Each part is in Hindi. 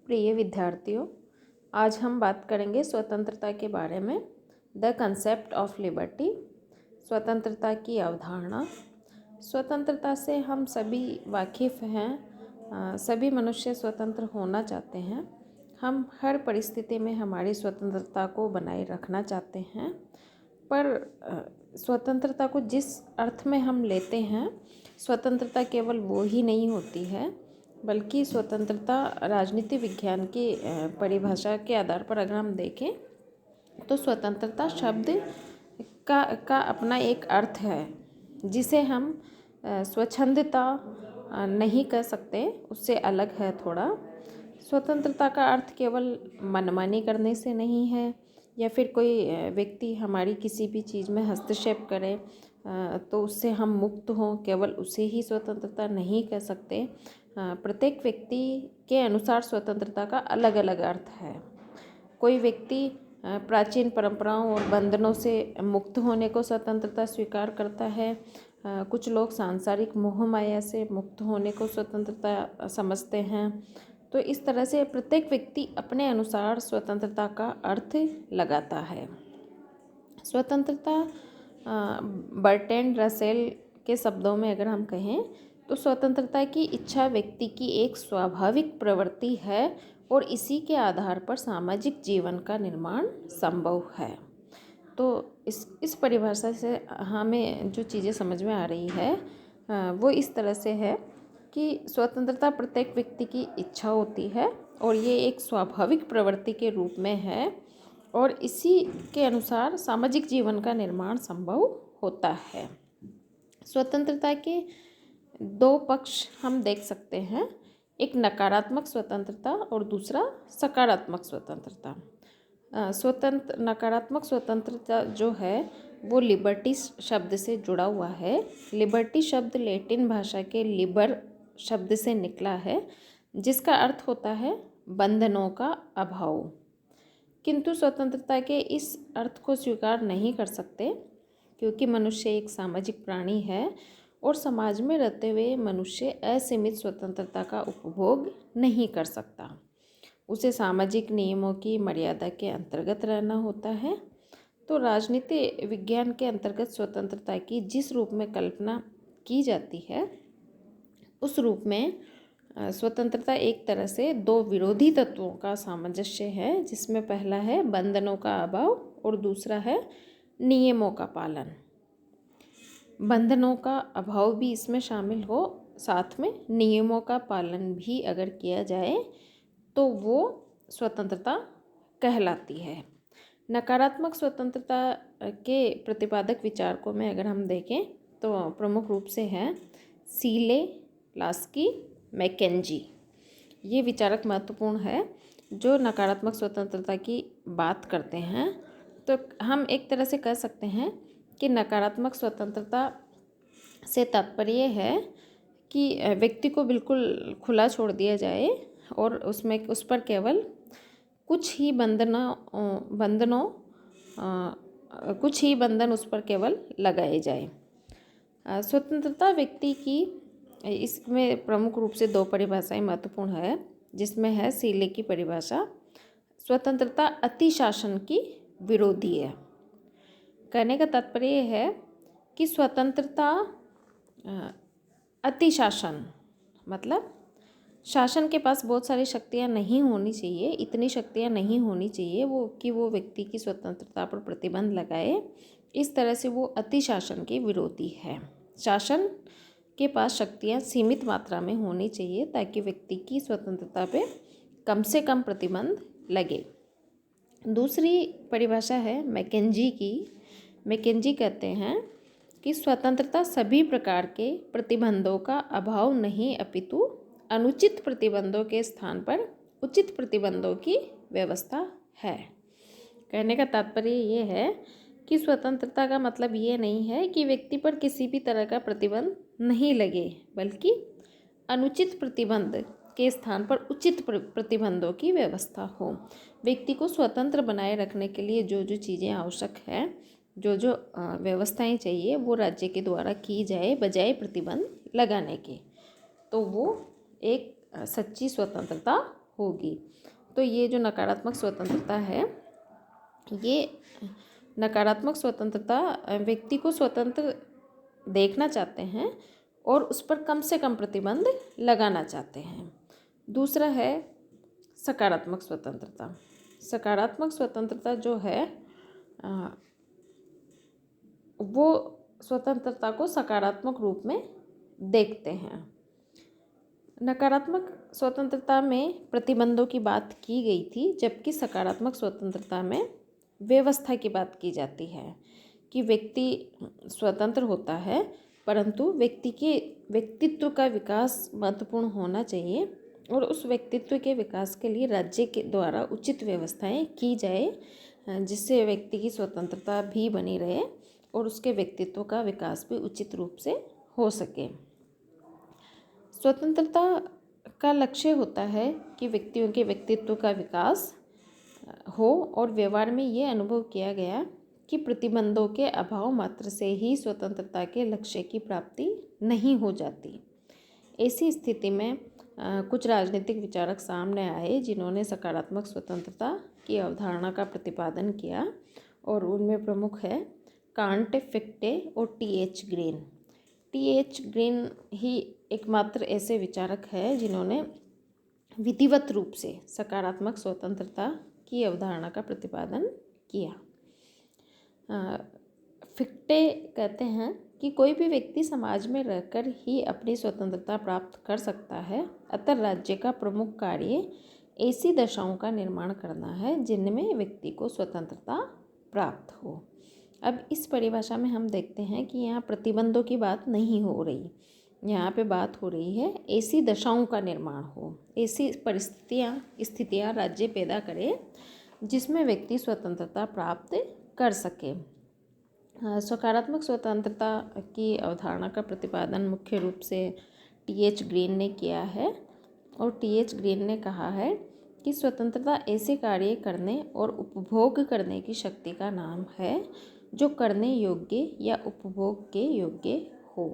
प्रिय विद्यार्थियों, आज हम बात करेंगे स्वतंत्रता के बारे में। द कंसेप्ट ऑफ लिबर्टी, स्वतंत्रता की अवधारणा। स्वतंत्रता से हम सभी वाकिफ़ हैं। सभी मनुष्य स्वतंत्र होना चाहते हैं। हम हर परिस्थिति में हमारी स्वतंत्रता को बनाए रखना चाहते हैं, पर स्वतंत्रता को जिस अर्थ में हम लेते हैं, स्वतंत्रता केवल वो ही नहीं होती है, बल्कि स्वतंत्रता राजनीति विज्ञान की परिभाषा के आधार पर अगर हम देखें तो स्वतंत्रता शब्द का अपना एक अर्थ है, जिसे हम स्वच्छंदता नहीं कह सकते, उससे अलग है थोड़ा। स्वतंत्रता का अर्थ केवल मनमानी करने से नहीं है, या फिर कोई व्यक्ति हमारी किसी भी चीज़ में हस्तक्षेप करे तो उससे हम मुक्त हों, केवल उसे ही स्वतंत्रता नहीं कह सकते। प्रत्येक व्यक्ति के अनुसार स्वतंत्रता का अलग अलग अर्थ है। कोई व्यक्ति प्राचीन परंपराओं और बंधनों से मुक्त होने को स्वतंत्रता स्वीकार करता है। कुछ लोग सांसारिक मोह माया से मुक्त होने को स्वतंत्रता समझते हैं। तो इस तरह से प्रत्येक व्यक्ति अपने अनुसार स्वतंत्रता का अर्थ लगाता है। स्वतंत्रता बर्ट्रैंड रसेल के शब्दों में अगर हम कहें तो स्वतंत्रता की इच्छा व्यक्ति की एक स्वाभाविक प्रवृत्ति है और इसी के आधार पर सामाजिक जीवन का निर्माण संभव है। तो इस परिभाषा से हमें जो चीज़ें समझ में आ रही है वो इस तरह से है कि स्वतंत्रता प्रत्येक व्यक्ति की इच्छा होती है और ये एक स्वाभाविक प्रवृत्ति के रूप में है और इसी के अनुसार सामाजिक जीवन का निर्माण संभव होता है। स्वतंत्रता के दो पक्ष हम देख सकते हैं, एक नकारात्मक स्वतंत्रता और दूसरा सकारात्मक स्वतंत्रता। नकारात्मक स्वतंत्रता जो है वो लिबर्टी शब्द से जुड़ा हुआ है। लिबर्टी शब्द लैटिन भाषा के लिबर शब्द से निकला है, जिसका अर्थ होता है बंधनों का अभाव। किंतु स्वतंत्रता के इस अर्थ को स्वीकार नहीं कर सकते, क्योंकि मनुष्य एक सामाजिक प्राणी है और समाज में रहते हुए मनुष्य असीमित स्वतंत्रता का उपभोग नहीं कर सकता। उसे सामाजिक नियमों की मर्यादा के अंतर्गत रहना होता है। तो राजनीति विज्ञान के अंतर्गत स्वतंत्रता की जिस रूप में कल्पना की जाती है, उस रूप में स्वतंत्रता एक तरह से दो विरोधी तत्वों का सामंजस्य है, जिसमें पहला है बंधनों का अभाव और दूसरा है नियमों का पालन। बंधनों का अभाव भी इसमें शामिल हो, साथ में नियमों का पालन भी अगर किया जाए तो वो स्वतंत्रता कहलाती है। नकारात्मक स्वतंत्रता के प्रतिपादक विचारकों में अगर हम देखें तो प्रमुख रूप से हैं सीले, लास्की, मैकेंजी। ये विचारक महत्वपूर्ण है जो नकारात्मक स्वतंत्रता की बात करते हैं। तो हम एक तरह से कह सकते हैं कि नकारात्मक स्वतंत्रता से तात्पर्य है कि व्यक्ति को बिल्कुल खुला छोड़ दिया जाए और उस पर केवल कुछ ही बंधन उस पर केवल लगाए जाए। स्वतंत्रता व्यक्ति की, इसमें प्रमुख रूप से दो परिभाषाएं महत्वपूर्ण है, जिसमें है सीले की परिभाषा, स्वतंत्रता अति शासन की विरोधी है। कहने का तात्पर्य है कि स्वतंत्रता अति शासन मतलब शासन के पास बहुत सारी शक्तियाँ नहीं होनी चाहिए, इतनी शक्तियाँ नहीं होनी चाहिए वो व्यक्ति की स्वतंत्रता पर प्रतिबंध लगाए। इस तरह से वो अति शासन के विरोधी है। शासन के पास शक्तियाँ सीमित मात्रा में होनी चाहिए ताकि व्यक्ति की स्वतंत्रता पे कम से कम प्रतिबंध लगे। दूसरी परिभाषा है मैकेंजी की। मैकेंजी कहते हैं कि स्वतंत्रता सभी प्रकार के प्रतिबंधों का अभाव नहीं, अपितु अनुचित प्रतिबंधों के स्थान पर उचित प्रतिबंधों की व्यवस्था है। कहने का तात्पर्य ये है कि स्वतंत्रता का मतलब ये नहीं है कि व्यक्ति पर किसी भी तरह का प्रतिबंध नहीं लगे, बल्कि अनुचित प्रतिबंध के स्थान पर उचित प्रतिबंधों की व्यवस्था हो। व्यक्ति को स्वतंत्र बनाए रखने के लिए जो जो चीज़ें आवश्यक हैं, जो जो व्यवस्थाएं चाहिए, वो राज्य के द्वारा की जाए बजाय प्रतिबंध लगाने के। तो वो एक सच्ची स्वतंत्रता होगी। तो ये जो नकारात्मक स्वतंत्रता है, ये नकारात्मक स्वतंत्रता व्यक्ति को स्वतंत्र देखना चाहते हैं और उस पर कम से कम प्रतिबंध लगाना चाहते हैं। दूसरा है सकारात्मक स्वतंत्रता। सकारात्मक स्वतंत्रता जो है वो स्वतंत्रता को सकारात्मक रूप में देखते हैं। नकारात्मक स्वतंत्रता में प्रतिबंधों की बात की गई थी, जबकि सकारात्मक स्वतंत्रता में व्यवस्था की बात की जाती है कि व्यक्ति स्वतंत्र होता है, परंतु व्यक्ति के व्यक्तित्व का विकास महत्वपूर्ण होना चाहिए और उस व्यक्तित्व के विकास के लिए राज्य के द्वारा उचित व्यवस्थाएं की जाए, जिससे व्यक्ति की स्वतंत्रता भी बनी रहे और उसके व्यक्तित्व का विकास भी उचित रूप से हो सके। स्वतंत्रता का लक्ष्य होता है कि व्यक्तियों के व्यक्तित्व का विकास हो और व्यवहार में ये अनुभव किया गया कि प्रतिबंधों के अभाव मात्र से ही स्वतंत्रता के लक्ष्य की प्राप्ति नहीं हो जाती। ऐसी स्थिति में कुछ राजनीतिक विचारक सामने आए जिन्होंने सकारात्मक स्वतंत्रता की अवधारणा का प्रतिपादन किया और उनमें प्रमुख है कांट, फिक्टे और टी.एच. ग्रीन। टी.एच. ग्रीन ही एकमात्र ऐसे विचारक है जिन्होंने विधिवत रूप से सकारात्मक स्वतंत्रता की अवधारणा का प्रतिपादन किया। फिक्टे कहते हैं कि कोई भी व्यक्ति समाज में रहकर ही अपनी स्वतंत्रता प्राप्त कर सकता है, अतः राज्य का प्रमुख कार्य ऐसी दशाओं का निर्माण करना है जिनमें व्यक्ति को स्वतंत्रता प्राप्त हो। अब इस परिभाषा में हम देखते हैं कि यहाँ प्रतिबंधों की बात नहीं हो रही, यहाँ पे बात हो रही है ऐसी दशाओं का निर्माण हो, ऐसी स्थितियाँ राज्य पैदा करे जिसमें व्यक्ति स्वतंत्रता प्राप्त कर सके। सकारात्मक स्वतंत्रता की अवधारणा का प्रतिपादन मुख्य रूप से टी.एच. ग्रीन ने किया है और टी.एच. ग्रीन ने कहा है कि स्वतंत्रता ऐसे कार्य करने और उपभोग करने की शक्ति का नाम है जो करने योग्य या उपभोग के योग्य हो।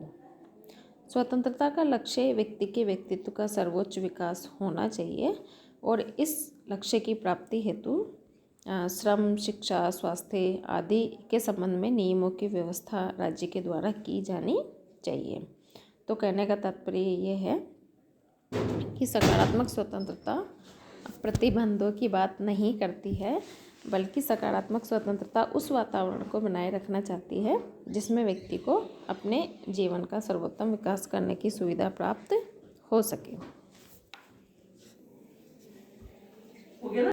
स्वतंत्रता का लक्ष्य व्यक्ति के व्यक्तित्व का सर्वोच्च विकास होना चाहिए और इस लक्ष्य की प्राप्ति हेतु श्रम, शिक्षा, स्वास्थ्य आदि के संबंध में नियमों की व्यवस्था राज्य के द्वारा की जानी चाहिए। तो कहने का तात्पर्य ये है कि सकारात्मक स्वतंत्रता प्रतिबंधों की बात नहीं करती है, बल्कि सकारात्मक स्वतंत्रता उस वातावरण को बनाए रखना चाहती है जिसमें व्यक्ति को अपने जीवन का सर्वोत्तम विकास करने की सुविधा प्राप्त हो सके।